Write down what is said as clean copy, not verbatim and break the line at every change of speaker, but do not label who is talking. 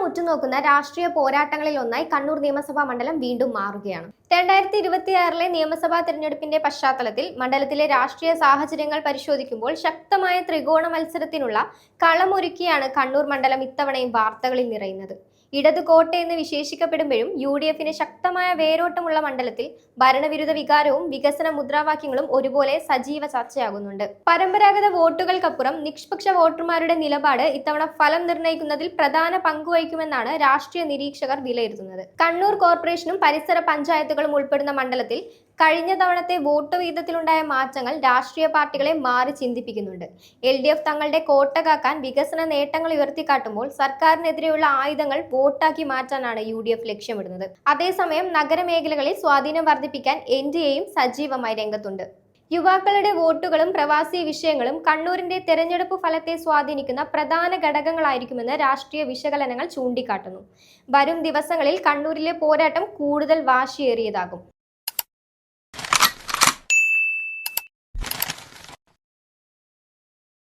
ഉറ്റുനോക്കുന്ന രാഷ്ട്രീയ പോരാട്ടങ്ങളിൽ ഒന്നായി കണ്ണൂർ നിയമസഭാ മണ്ഡലം വീണ്ടും മാറുകയാണ്. 2026 നിയമസഭാ തെരഞ്ഞെടുപ്പിന്റെ പശ്ചാത്തലത്തിൽ മണ്ഡലത്തിലെ രാഷ്ട്രീയ സാഹചര്യങ്ങൾ പരിശോധിക്കുമ്പോൾ ശക്തമായ ത്രികോണ മത്സരത്തിനുള്ള കളമൊരുക്കിയാണ് കണ്ണൂർ മണ്ഡലം ഇത്തവണയും വാർത്തകളിൽ നിറയുന്നത്. ഇടതു കോട്ടയെന്ന് വിശേഷിക്കപ്പെടുമ്പോഴും UDFന് ശക്തമായ വേരോട്ടമുള്ള മണ്ഡലത്തിൽ ഭരണവിരുദ്ധ വികാരവും വികസന മുദ്രാവാക്യങ്ങളും ഒരുപോലെ സജീവ ചർച്ചയാകുന്നുണ്ട്. പരമ്പരാഗത വോട്ടുകൾക്കപ്പുറം നിഷ്പക്ഷ വോട്ടർമാരുടെ നിലപാട് ഇത്തവണ ഫലം നിർണ്ണയിക്കുന്നതിൽ പ്രധാന പങ്കുവഹിക്കുമെന്നാണ് രാഷ്ട്രീയ നിരീക്ഷകർ വിലയിരുത്തുന്നത്. കണ്ണൂർ കോർപ്പറേഷനും പരിസര പഞ്ചായത്തുകളും ഉൾപ്പെടുന്ന മണ്ഡലത്തിൽ കഴിഞ്ഞ തവണത്തെ വോട്ട് വീതത്തിലുണ്ടായ മാറ്റങ്ങൾ രാഷ്ട്രീയ പാർട്ടികളെ മാറി ചിന്തിപ്പിക്കുന്നുണ്ട്. LDF തങ്ങളുടെ കോട്ട കാക്കാൻ വികസന നേട്ടങ്ങൾ ഉയർത്തിക്കാട്ടുമ്പോൾ സർക്കാരിനെതിരെയുള്ള ആയുധങ്ങൾ വോട്ടാക്കി മാറ്റാനാണ് UDF ലക്ഷ്യമിടുന്നത്. അതേസമയം നഗരമേഖലകളിൽ സ്വാധീനം വർദ്ധിപ്പിക്കാൻ NDAയും സജീവമായി രംഗത്തുണ്ട്. യുവാക്കളുടെ വോട്ടുകളും പ്രവാസി വിഷയങ്ങളും കണ്ണൂരിന്റെ തെരഞ്ഞെടുപ്പ് ഫലത്തെ സ്വാധീനിക്കുന്ന പ്രധാന ഘടകങ്ങളായിരിക്കുമെന്ന് രാഷ്ട്രീയ വിശകലനങ്ങൾ ചൂണ്ടിക്കാട്ടുന്നു. വരും ദിവസങ്ങളിൽ കണ്ണൂരിലെ പോരാട്ടം കൂടുതൽ വാശിയേറിയതാകും.